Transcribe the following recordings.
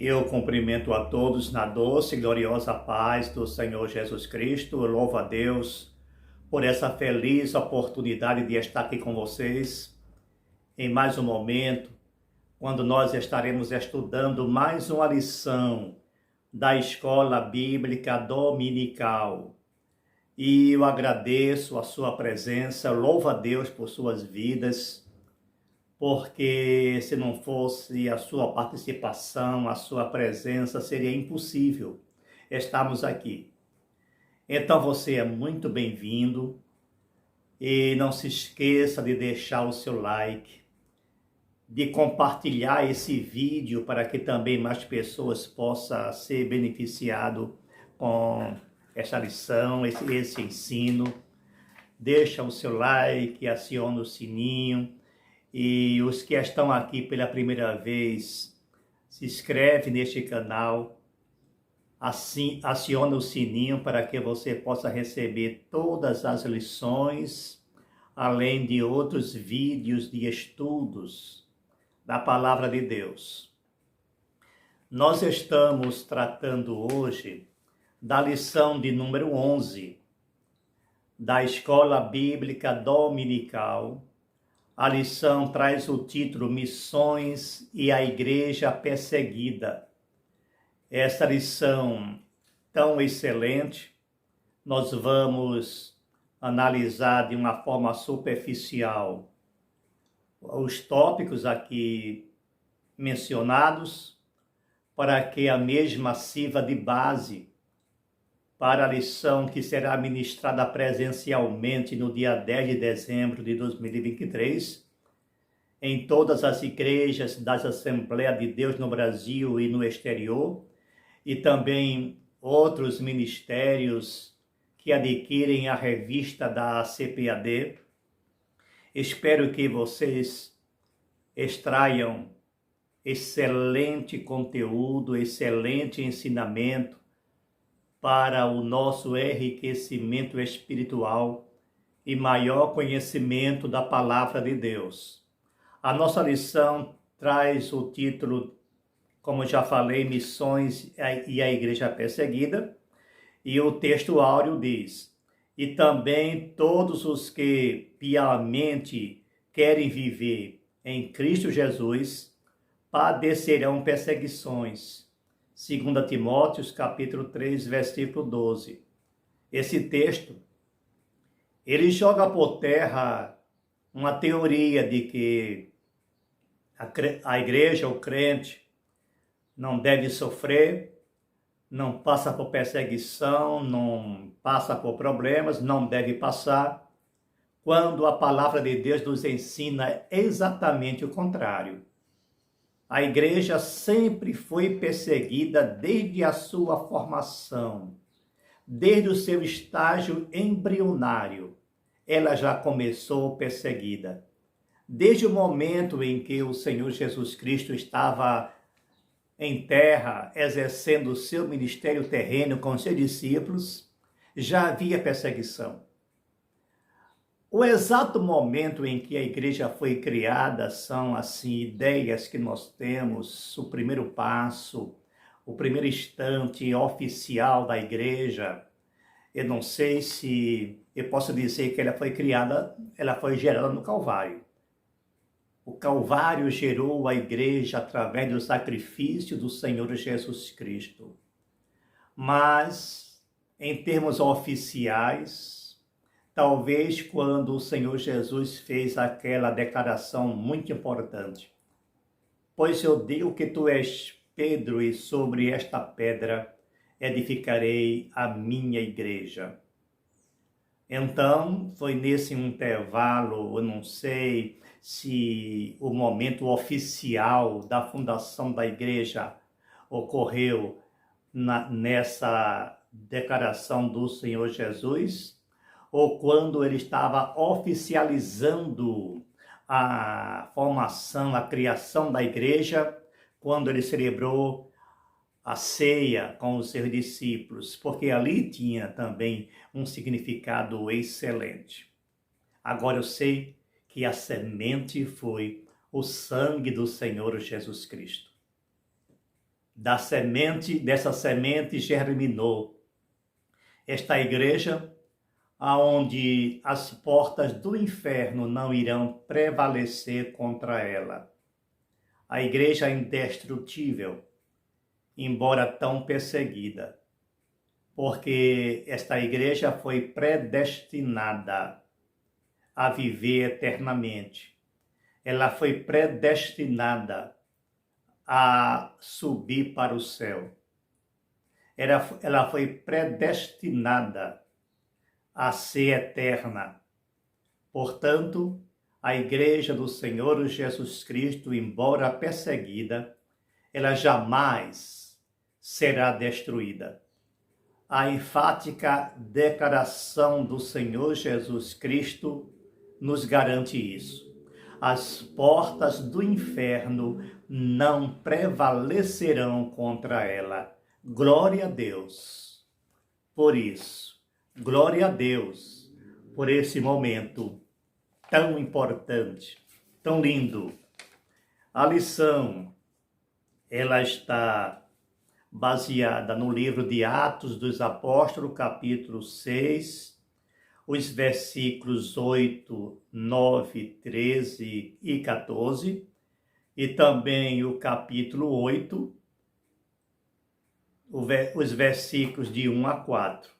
Eu cumprimento a todos na doce e gloriosa paz do Senhor Jesus Cristo. Eu louvo a Deus por essa feliz oportunidade de estar aqui com vocês em mais um momento, quando nós estaremos estudando mais uma lição da Escola Bíblica Dominical. E eu agradeço a sua presença, louvo a Deus por suas vidas, porque se não fosse a sua participação, a sua presença, seria impossível estarmos aqui. Então você é muito bem-vindo e não se esqueça de deixar o seu like, de compartilhar esse vídeo para que também mais pessoas possam ser beneficiadas com essa lição, esse ensino. Deixa o seu like, aciona o sininho. E os que estão aqui pela primeira vez, se inscreve neste canal, assim, aciona o sininho para que você possa receber todas as lições, além de outros vídeos de estudos da Palavra de Deus. Nós estamos tratando hoje da lição de número 11 da Escola Bíblica Dominical. A lição traz o título Missões e a Igreja Perseguida. Essa lição tão excelente, nós vamos analisar de uma forma superficial os tópicos aqui mencionados, para que a mesma sirva de base para a lição que será ministrada presencialmente no dia 10 de dezembro de 2023, em todas as igrejas das Assembleias de Deus no Brasil e no exterior, e também outros ministérios que adquirem a revista da CPAD. Espero que vocês extraiam excelente conteúdo, excelente ensinamento, para o nosso enriquecimento espiritual e maior conhecimento da Palavra de Deus. A nossa lição traz o título, como já falei, Missões e a Igreja Perseguida, e o texto áureo diz: e também todos os que piamente querem viver em Cristo Jesus padecerão perseguições. 2 Timóteo, capítulo 3, versículo 12. Esse texto, ele joga por terra uma teoria de que a igreja, o crente, não deve sofrer, não passa por perseguição, não passa por problemas, não deve passar, quando a palavra de Deus nos ensina exatamente o contrário. A igreja sempre foi perseguida desde a sua formação, desde o seu estágio embrionário. Ela já começou perseguida. Desde o momento em que o Senhor Jesus Cristo estava em terra, exercendo o seu ministério terreno com seus discípulos, já havia perseguição. O exato momento em que a igreja foi criada são, assim, ideias que nós temos, o primeiro passo, o primeiro instante oficial da igreja. Eu não sei se eu posso dizer que ela foi criada, ela foi gerada no Calvário. O Calvário gerou a igreja através do sacrifício do Senhor Jesus Cristo. Mas, em termos oficiais, talvez quando o Senhor Jesus fez aquela declaração muito importante: pois eu digo que tu és Pedro, e sobre esta pedra edificarei a minha igreja. Então, foi nesse intervalo, eu não sei se o momento oficial da fundação da igreja ocorreu nessa declaração do Senhor Jesus, ou quando ele estava oficializando a formação, a criação da igreja, quando ele celebrou a ceia com os seus discípulos, porque ali tinha também um significado excelente. Agora eu sei que a semente foi o sangue do Senhor Jesus Cristo. dessa semente germinou esta igreja, aonde as portas do inferno não irão prevalecer contra ela. A igreja indestrutível, embora tão perseguida, porque esta igreja foi predestinada a viver eternamente. Ela foi predestinada a subir para o céu. Ela foi predestinada a ser eterna. Portanto, a igreja do Senhor Jesus Cristo, embora perseguida, ela jamais será destruída. A enfática declaração do Senhor Jesus Cristo nos garante isso. As portas do inferno não prevalecerão contra ela. Glória a Deus por isso. Glória a Deus por esse momento tão importante, tão lindo. A lição, ela está baseada no livro de Atos dos Apóstolos, capítulo 6, os versículos 8, 9, 13 e 14, e também o capítulo 8, os versículos de 1 a 4,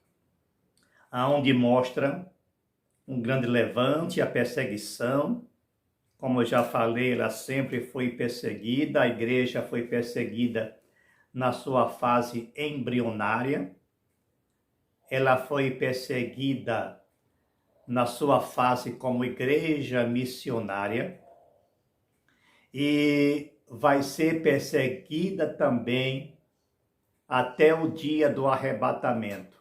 onde mostra um grande levante, a perseguição. Como eu já falei, ela sempre foi perseguida, a igreja foi perseguida na sua fase embrionária, ela foi perseguida na sua fase como igreja missionária e vai ser perseguida também até o dia do arrebatamento.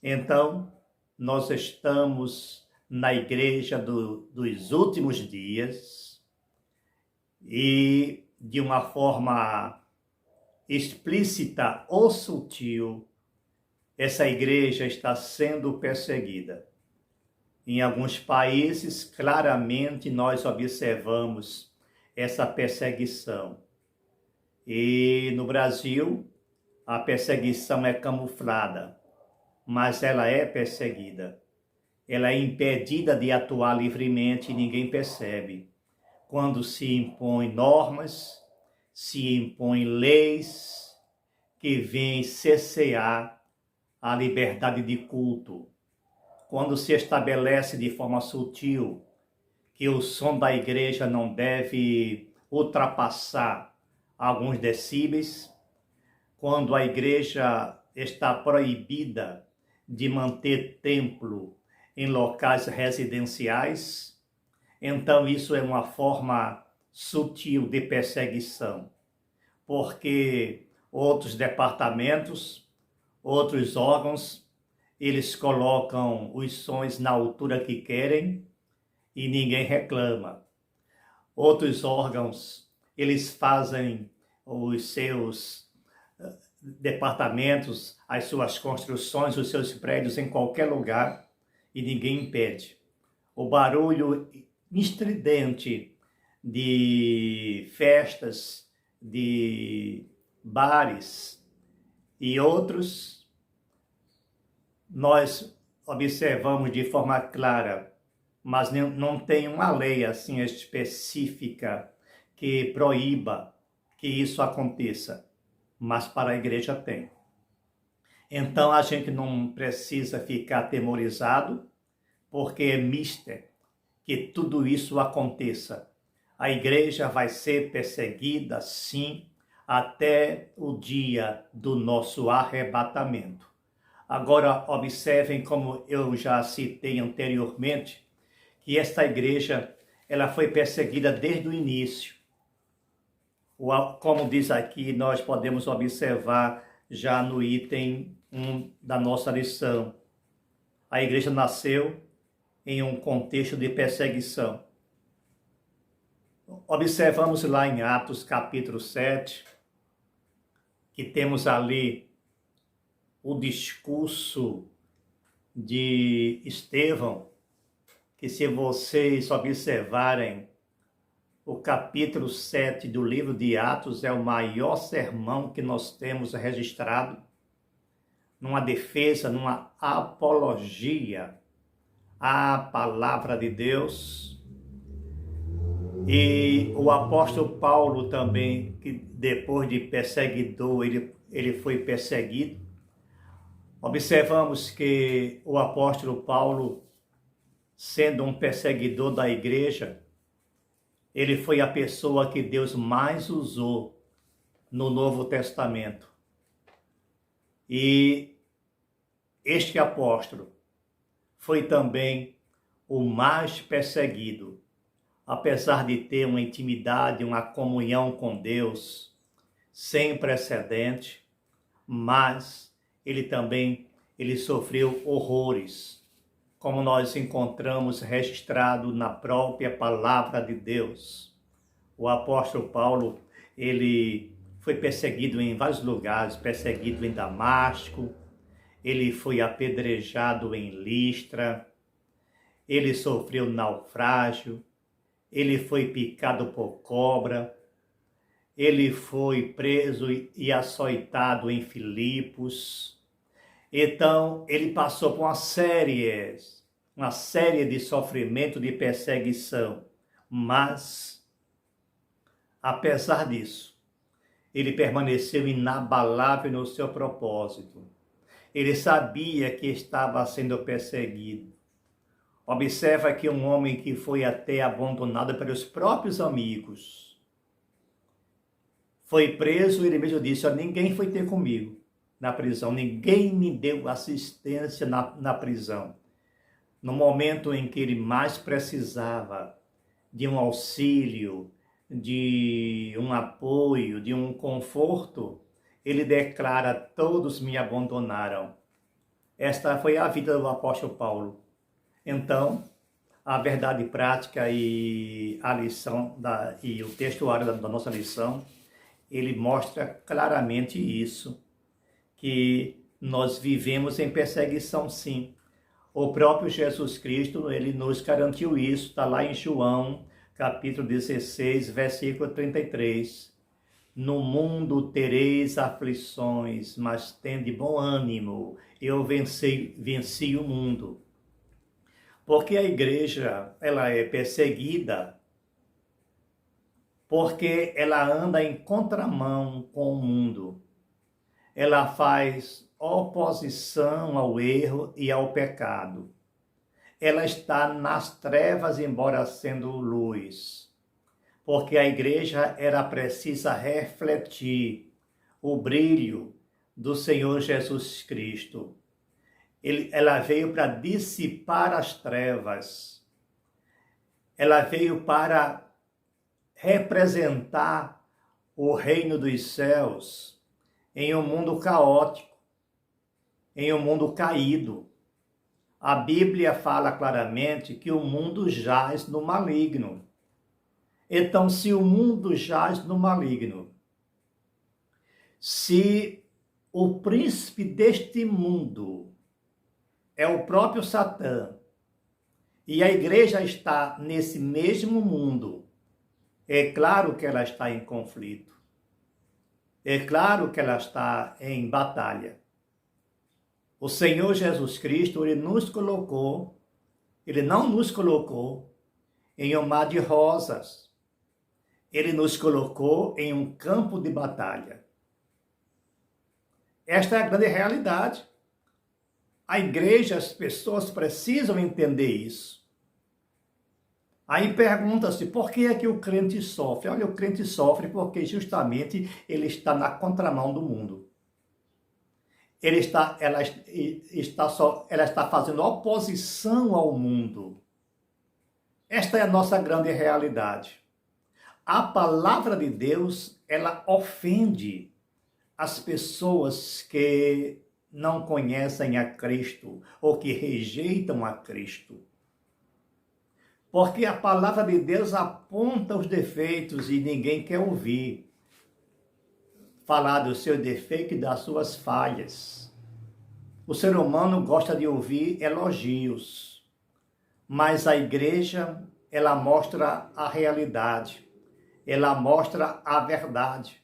Então, nós estamos na igreja dos últimos dias e, de uma forma explícita ou sutil, essa igreja está sendo perseguida. Em alguns países, claramente, nós observamos essa perseguição. E no Brasil, a perseguição é camuflada, mas ela é perseguida. Ela é impedida de atuar livremente e ninguém percebe. Quando se impõem normas, se impõem leis que vêm cercear a liberdade de culto. Quando se estabelece de forma sutil que o som da igreja não deve ultrapassar alguns decibéis, quando a igreja está proibida de manter templo em locais residenciais, então isso é uma forma sutil de perseguição, porque outros departamentos, outros órgãos, eles colocam os sons na altura que querem e ninguém reclama. Outros órgãos, eles fazem os seus departamentos, as suas construções, os seus prédios em qualquer lugar e ninguém impede. O barulho estridente de festas, de bares e outros, nós observamos de forma clara, mas não tem uma lei assim específica que proíba que isso aconteça, mas para a igreja tem. Então a gente não precisa ficar atemorizado, porque é mister que tudo isso aconteça. A igreja vai ser perseguida, sim, até o dia do nosso arrebatamento. Agora, observem, como eu já citei anteriormente, que esta igreja ela foi perseguida desde o início. Como diz aqui, nós podemos observar já no item 1 da nossa lição. A igreja nasceu em um contexto de perseguição. Observamos lá em Atos capítulo 7, que temos ali o discurso de Estevão, que se vocês observarem O capítulo 7 do livro de Atos é o maior sermão que nós temos registrado, numa defesa, numa apologia à palavra de Deus. E o apóstolo Paulo também, que depois de perseguidor, ele foi perseguido. Observamos que o apóstolo Paulo, sendo um perseguidor da igreja, ele foi a pessoa que Deus mais usou no Novo Testamento. E este apóstolo foi também o mais perseguido, apesar de ter uma intimidade, uma comunhão com Deus sem precedente, mas ele sofreu horrores, como nós encontramos registrado na própria palavra de Deus. O apóstolo Paulo, ele foi perseguido em vários lugares, perseguido em Damasco, ele foi apedrejado em Listra, ele sofreu naufrágio, ele foi picado por cobra, ele foi preso e açoitado em Filipos. Então, ele passou por uma série de sofrimento, de perseguição. Mas, apesar disso, ele permaneceu inabalável no seu propósito. Ele sabia que estava sendo perseguido. Observa que um homem que foi até abandonado pelos próprios amigos foi preso e ele mesmo disse: ninguém foi ter comigo na prisão, ninguém me deu assistência na prisão. No momento em que ele mais precisava de um auxílio, de um apoio, de um conforto, ele declara: todos me abandonaram. Esta foi a vida do apóstolo Paulo. Então, a verdade prática e a lição e o textuário da nossa lição, ele mostra claramente isso, que nós vivemos em perseguição, sim. O próprio Jesus Cristo, ele nos garantiu isso, está lá em João, capítulo 16, versículo 33. No mundo tereis aflições, mas tende bom ânimo, eu venci o mundo. Porque a igreja, ela é perseguida porque ela anda em contramão com o mundo. Ela faz oposição ao erro e ao pecado. Ela está nas trevas, embora sendo luz. Porque a igreja era precisa refletir o brilho do Senhor Jesus Cristo. Ela veio para dissipar as trevas. Ela veio para representar o reino dos céus em um mundo caótico, em um mundo caído. A Bíblia fala claramente que o mundo jaz no maligno. Então, se o mundo jaz no maligno, se o príncipe deste mundo é o próprio Satã, e a igreja está nesse mesmo mundo, é claro que ela está em conflito. É claro que ela está em batalha. O Senhor Jesus Cristo, ele não nos colocou em um mar de rosas. Ele nos colocou em um campo de batalha. Esta é a grande realidade. A igreja, as pessoas precisam entender isso. Aí pergunta-se, por que é que o crente sofre? Olha, o crente sofre porque justamente ele está na contramão do mundo. Ela está fazendo oposição ao mundo. Esta é a nossa grande realidade. A palavra de Deus, ela ofende as pessoas que não conhecem a Cristo ou que rejeitam a Cristo. Porque a palavra de Deus aponta os defeitos e ninguém quer ouvir falar do seu defeito e das suas falhas. O ser humano gosta de ouvir elogios, mas a igreja, ela mostra a realidade. ela mostra a verdade,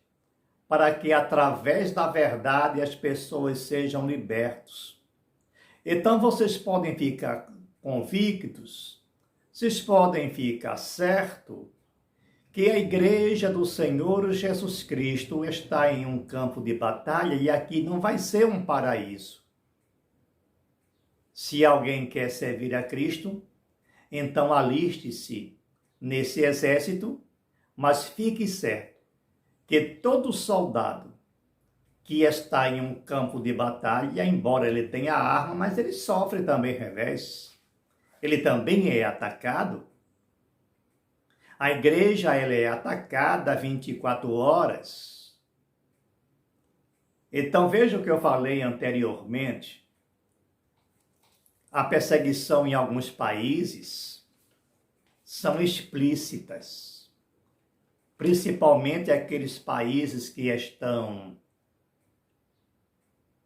para que através da verdade as pessoas sejam libertos. Então vocês podem ficar convictos, vocês podem ficar certos que a igreja do Senhor Jesus Cristo está em um campo de batalha e aqui não vai ser um paraíso. Se alguém quer servir a Cristo, então aliste-se nesse exército, mas fique certo que todo soldado que está em um campo de batalha, embora ele tenha arma, mas ele sofre também revés. Ele também é atacado. A igreja ela é atacada 24 horas. Então veja o que eu falei anteriormente. A perseguição em alguns países são explícitas, principalmente aqueles países que estão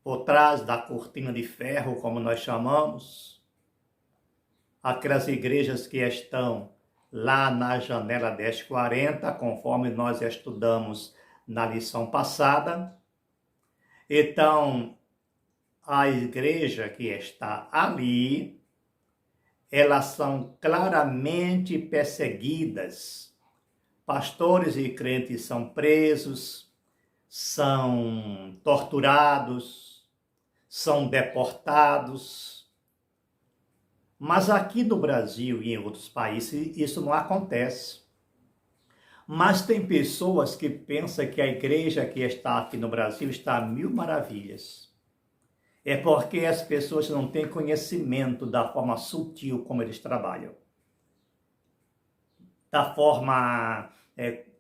por trás da cortina de ferro, como nós chamamos, aquelas igrejas que estão lá na janela 1040, conforme nós estudamos na lição passada. Então, a igreja que está ali, elas são claramente perseguidas. Pastores e crentes são presos, são torturados, são deportados. Mas aqui no Brasil e em outros países isso não acontece. Mas tem pessoas que pensam que a igreja que está aqui no Brasil está a mil maravilhas. É porque as pessoas não têm conhecimento da forma sutil como eles trabalham. Da forma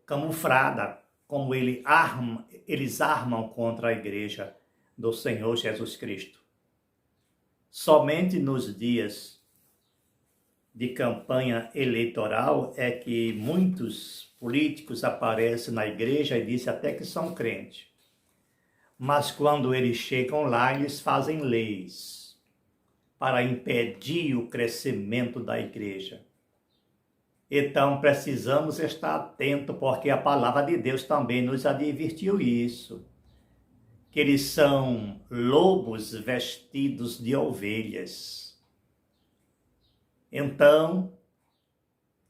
camuflada como eles armam contra a igreja do Senhor Jesus Cristo. Somente nos dias de campanha eleitoral é que muitos políticos aparecem na igreja e dizem até que são crentes. Mas quando eles chegam lá, eles fazem leis para impedir o crescimento da igreja. Então precisamos estar atentos, porque a palavra de Deus também nos advertiu isso. Que eles são lobos vestidos de ovelhas. Então,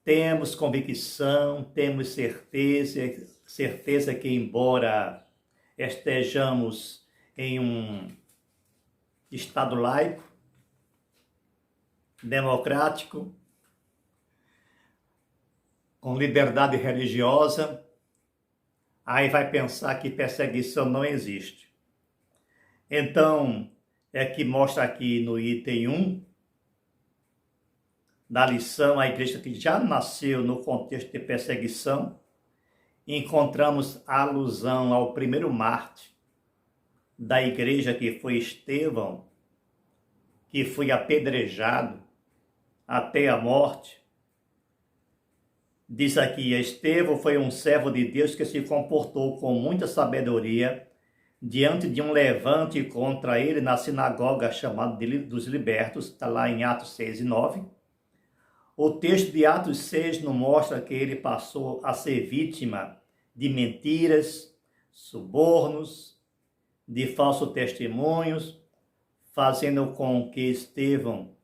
temos convicção, temos certeza que embora estejamos em um Estado laico, democrático, com liberdade religiosa, aí vai pensar que perseguição não existe. Então, é que mostra aqui no item 1 da lição, a igreja que já nasceu no contexto de perseguição, encontramos a alusão ao primeiro mártir da igreja, que foi Estevão, que foi apedrejado até a morte. Diz aqui, Estevão foi um servo de Deus que se comportou com muita sabedoria diante de um levante contra ele na sinagoga chamada dos libertos, está lá em Atos 6 e 9. O texto de Atos 6 nos mostra que ele passou a ser vítima de mentiras, subornos, de falsos testemunhos, fazendo com que Estevão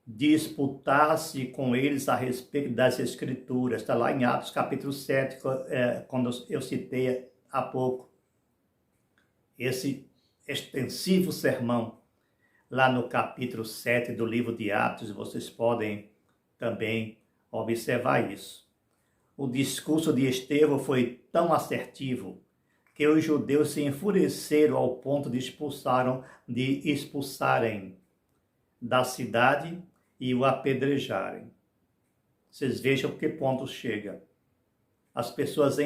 disputasse com eles a respeito das Escrituras. Está lá em Atos capítulo 7, quando eu citei há pouco esse extensivo sermão. Lá no capítulo 7 do livro de Atos, vocês podem também observar isso. O discurso de Estevão foi tão assertivo que os judeus se enfureceram ao ponto de expulsarem da cidade e o apedrejarem. Vocês vejam que ponto chega. As pessoas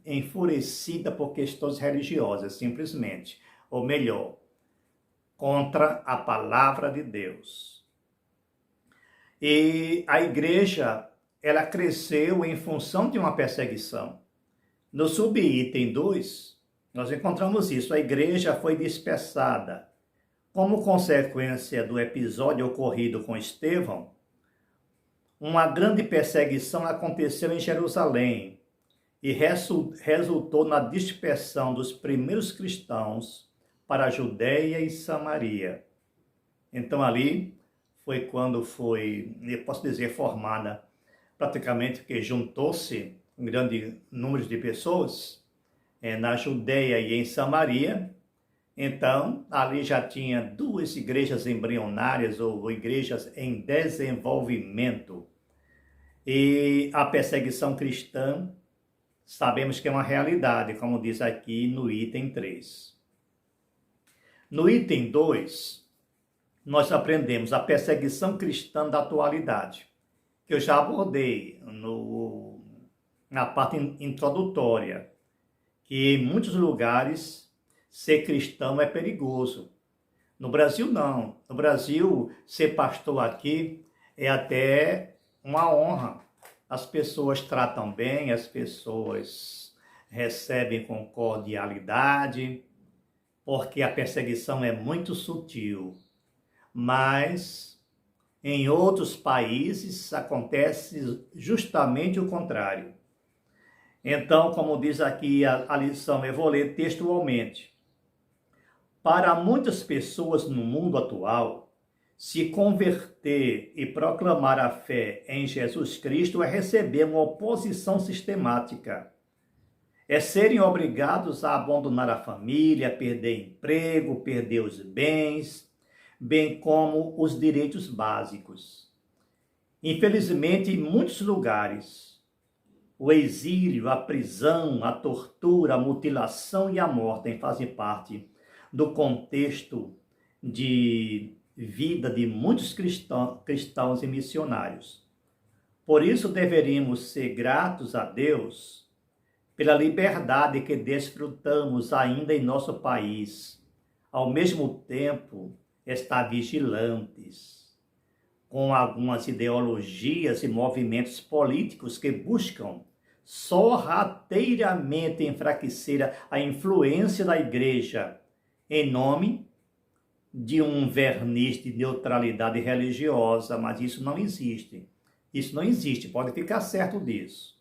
enfurecidas por questões religiosas, simplesmente. Ou melhor, contra a palavra de Deus. E a igreja, ela cresceu em função de uma perseguição. No subitem 2, nós encontramos isso. A igreja foi dispersada. Como consequência do episódio ocorrido com Estevão, uma grande perseguição aconteceu em Jerusalém. e resultou na dispersão dos primeiros cristãos para a Judéia e Samaria. Então ali foi quando foi, eu posso dizer, formada praticamente, porque juntou-se um grande número de pessoas na Judéia e em Samaria. Então, ali já tinha duas igrejas embrionárias ou igrejas em desenvolvimento. E a perseguição cristã, sabemos que é uma realidade, como diz aqui no item 3. No item 2, nós aprendemos a perseguição cristã da atualidade, que eu já abordei na parte introdutória, que em muitos lugares ser cristão é perigoso. No Brasil, não. No Brasil, ser pastor aqui é até uma honra. As pessoas tratam bem, as pessoas recebem com cordialidade, porque a perseguição é muito sutil. Mas em outros países acontece justamente o contrário. Então, como diz aqui a lição, eu vou ler textualmente. Para muitas pessoas no mundo atual, se converter e proclamar a fé em Jesus Cristo é receber uma oposição sistemática. É serem obrigados a abandonar a família, perder emprego, perder os bens, bem como os direitos básicos. Infelizmente, em muitos lugares, o exílio, a prisão, a tortura, a mutilação e a morte fazem parte do contexto de vida de muitos cristãos e missionários. Por isso, deveríamos ser gratos a Deus pela liberdade que desfrutamos ainda em nosso país. Ao mesmo tempo, estar vigilantes com algumas ideologias e movimentos políticos que buscam sorrateiramente enfraquecer a influência da igreja em nome de um verniz de neutralidade religiosa, mas isso não existe. Isso não existe, pode ficar certo disso.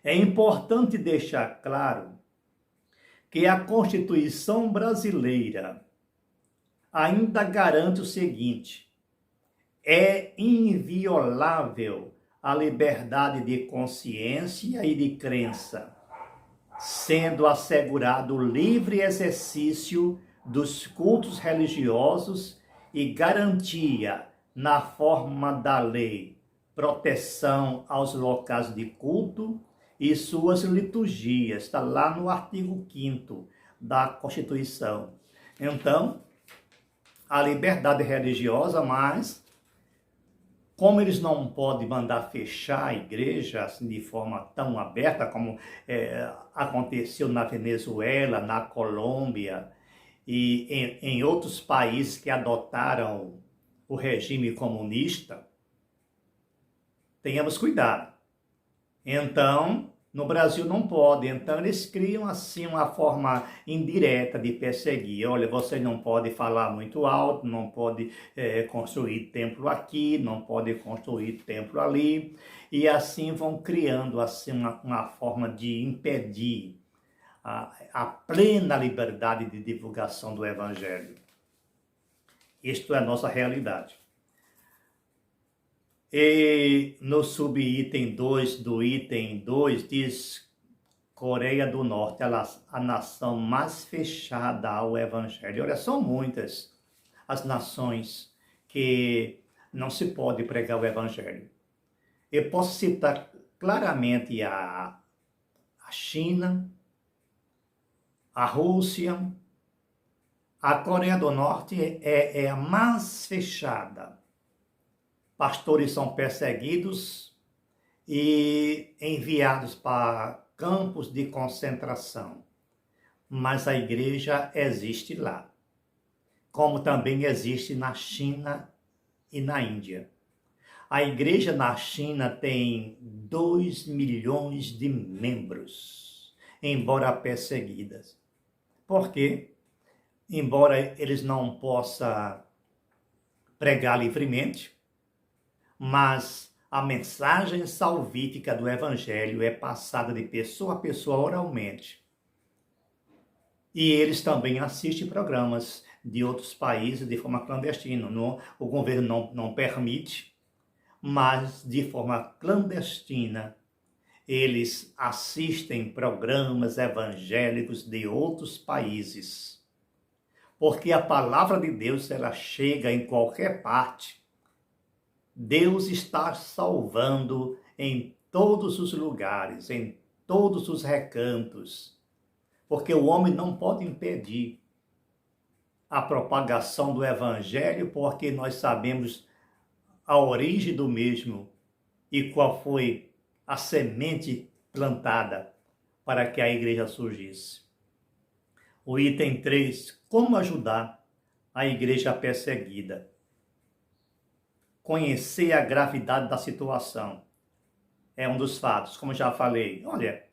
É importante deixar claro que a Constituição brasileira ainda garante o seguinte: é inviolável a liberdade de consciência e de crença, sendo assegurado o livre exercício dos cultos religiosos e garantia, na forma da lei, proteção aos locais de culto e suas liturgias. Está lá no artigo 5º da Constituição. Então, a liberdade religiosa, mas como eles não podem mandar fechar a igreja assim, de forma tão aberta como aconteceu na Venezuela, na Colômbia e em outros países que adotaram o regime comunista, tenhamos cuidado. Então, no Brasil não pode, então eles criam assim uma forma indireta de perseguir. Olha, você não pode falar muito alto, não pode construir templo aqui, não pode construir templo ali, e assim vão criando assim uma forma de impedir a plena liberdade de divulgação do Evangelho. Isto é a nossa realidade. E no subitem 2 do item 2 diz: Coreia do Norte, a nação mais fechada ao Evangelho. Olha, são muitas as nações que não se pode pregar o Evangelho. Eu posso citar claramente a China, a Rússia. A Coreia do Norte é a mais fechada. Pastores são perseguidos e enviados para campos de concentração. Mas a igreja existe lá, como também existe na China e na Índia. A igreja na China tem 2 milhões de membros, embora perseguidas. Por quê? Embora eles não possam pregar livremente, mas A mensagem salvífica do Evangelho é passada de pessoa a pessoa oralmente. E eles também assistem programas de outros países de forma clandestina. O governo não permite, mas de forma clandestina eles assistem programas evangélicos de outros países. Porque a palavra de Deus, ela chega em qualquer parte. Deus está salvando em todos os lugares, em todos os recantos. Porque o homem não pode impedir a propagação do evangelho, porque nós sabemos a origem do mesmo e qual foi a semente plantada para que a igreja surgisse. O item 3, como ajudar a igreja perseguida? Conhecer a gravidade da situação é um dos fatos, como já falei. Olha,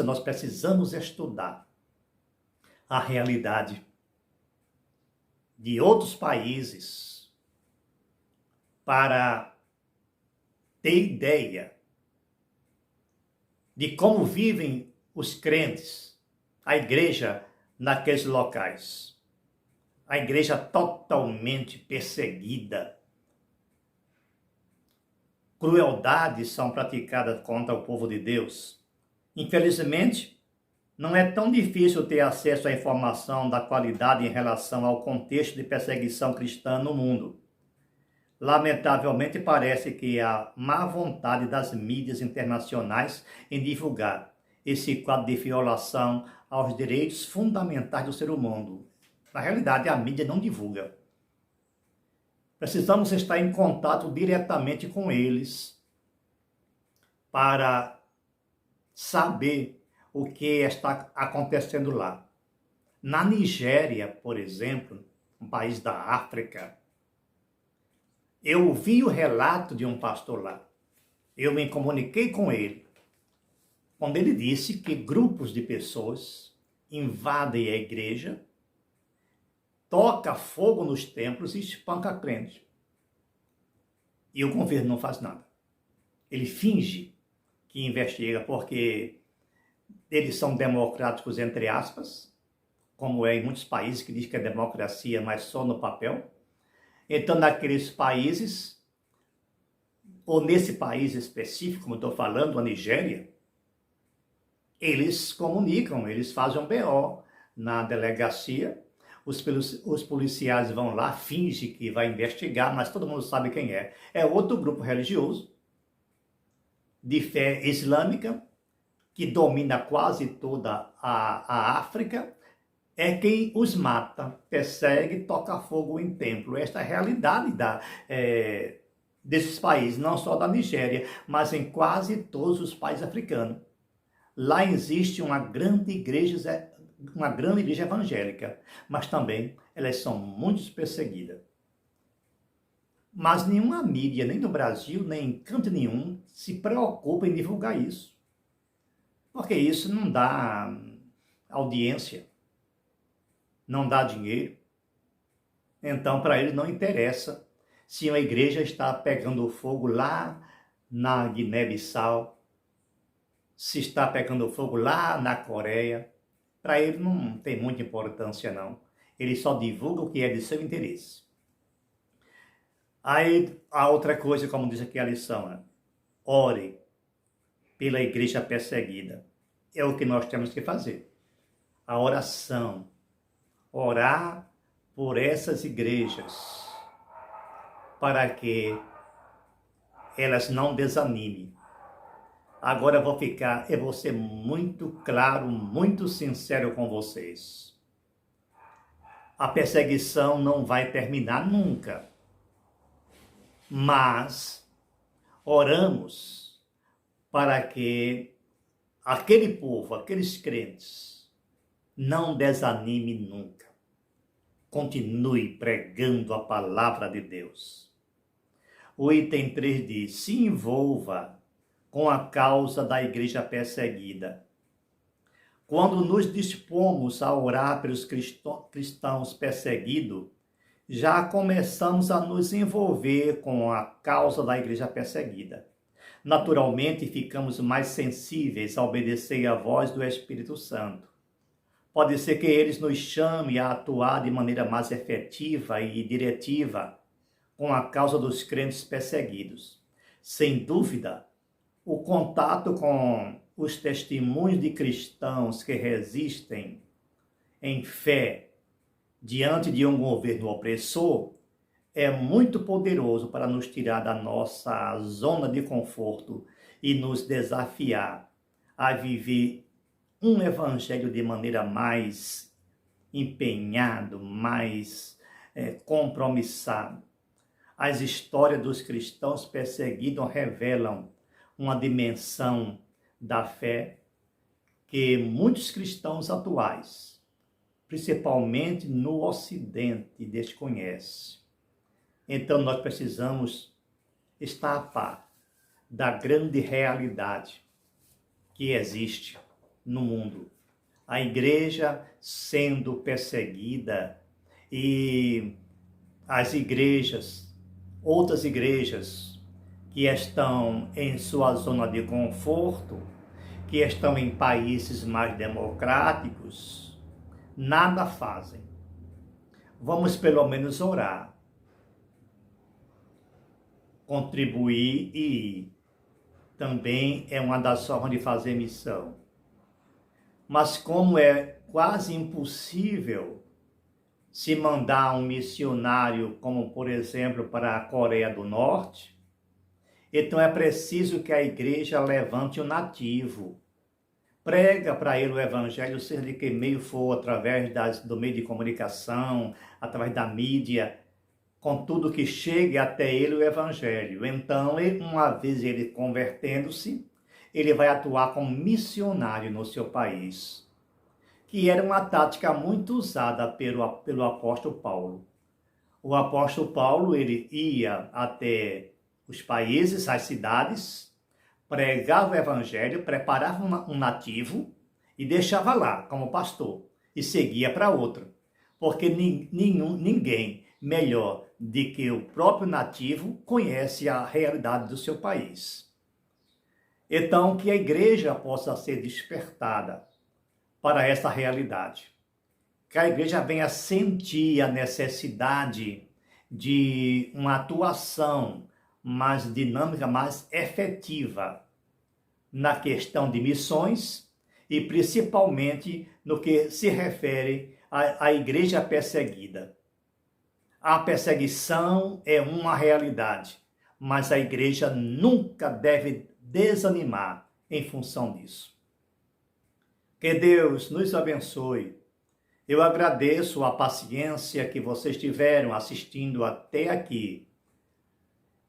nós precisamos estudar a realidade de outros países para ter ideia de como vivem os crentes, a igreja naqueles locais. A igreja totalmente perseguida. Crueldades são praticadas contra o povo de Deus. Infelizmente, não é tão difícil ter acesso à informação da qualidade em relação ao contexto de perseguição cristã no mundo. Lamentavelmente, parece que há má vontade das mídias internacionais em divulgar esse quadro de violação aos direitos fundamentais do ser humano. Na realidade, a mídia não divulga. Precisamos estar em contato diretamente com eles para saber o que está acontecendo lá. Na Nigéria, por exemplo, um país da África, eu ouvi o relato de um pastor lá. Eu me comuniquei com ele, quando ele disse que grupos de pessoas invadem a igreja, toca fogo nos templos e espanca crentes. E o governo não faz nada. Ele finge que investiga, porque eles são democráticos, entre aspas, como é em muitos países que diz que é democracia, mas só no papel. Então, naqueles países, ou nesse país específico, como eu estou falando, a Nigéria, eles comunicam, eles fazem um BO na delegacia, os policiais vão lá, fingem que vai investigar, mas todo mundo sabe quem é. É outro grupo religioso, de fé islâmica, que domina quase toda a África, é quem os mata, persegue, toca fogo em templo. Esta é a realidade desses países, não só da Nigéria, mas em quase todos os países africanos. Lá existe uma grande igreja evangélica, mas também elas são muito perseguidas. Mas nenhuma mídia, nem no Brasil, nem em canto nenhum, se preocupa em divulgar isso. Porque isso não dá audiência, não dá dinheiro. Então, para eles não interessa se uma igreja está pegando fogo lá na Guiné-Bissau, se está pegando fogo lá na Coreia. Para ele não tem muita importância, não. Ele só divulga o que é de seu interesse. Aí, a outra coisa, como diz aqui a lição, ore pela igreja perseguida. É o que nós temos que fazer. A oração. Orar por essas igrejas, para que elas não desanimem. Agora eu vou ser muito claro, muito sincero com vocês. A perseguição não vai terminar nunca. Mas oramos para que aquele povo, aqueles crentes, não desanime nunca. Continue pregando a palavra de Deus. O item 3 diz: se envolva com a causa da igreja perseguida. Quando nos dispomos a orar pelos cristãos perseguidos, já começamos a nos envolver com a causa da igreja perseguida. Naturalmente, ficamos mais sensíveis a obedecer à voz do Espírito Santo. Pode ser que eles nos chamem a atuar de maneira mais efetiva e diretiva com a causa dos crentes perseguidos. Sem dúvida, o contato com os testemunhos de cristãos que resistem em fé diante de um governo opressor é muito poderoso para nos tirar da nossa zona de conforto e nos desafiar a viver um evangelho de maneira mais empenhado, mais compromissado. As histórias dos cristãos perseguidos revelam uma dimensão da fé que muitos cristãos atuais, principalmente no Ocidente, desconhecem. Então nós precisamos estar a par da grande realidade que existe no mundo. A igreja sendo perseguida e as igrejas, outras igrejas que estão em sua zona de conforto, que estão em países mais democráticos, nada fazem. Vamos pelo menos orar, contribuir e também é uma das formas de fazer missão. Mas como é quase impossível se mandar um missionário, como por exemplo para a Coreia do Norte, então é preciso que a igreja levante o nativo, prega para ele o evangelho, seja de que meio for, através do meio de comunicação, através da mídia, contudo que chegue até ele o evangelho. Então, uma vez ele convertendo-se, ele vai atuar como missionário no seu país, que era uma tática muito usada pelo apóstolo Paulo. O apóstolo Paulo, ele ia até os países, as cidades, pregava o evangelho, preparava um nativo e deixava lá como pastor e seguia para outra, porque ninguém melhor do que o próprio nativo conhece a realidade do seu país. Então, que a igreja possa ser despertada para essa realidade. Que a igreja venha sentir a necessidade de uma atuação mais dinâmica, mais efetiva na questão de missões e principalmente no que se refere à igreja perseguida. A perseguição é uma realidade, mas a igreja nunca deve desanimar em função disso. Que Deus nos abençoe. Eu agradeço a paciência que vocês tiveram assistindo até aqui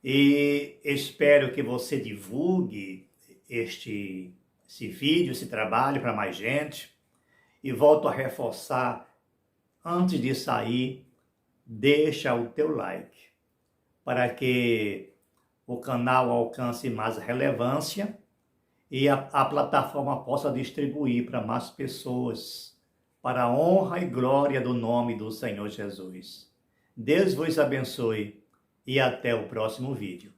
e espero que você divulgue esse vídeo, esse trabalho para mais gente. E volto a reforçar, antes de sair, deixa o teu like para que o canal alcance mais relevância e a plataforma possa distribuir para mais pessoas, para a honra e glória do nome do Senhor Jesus. Deus vos abençoe e até o próximo vídeo.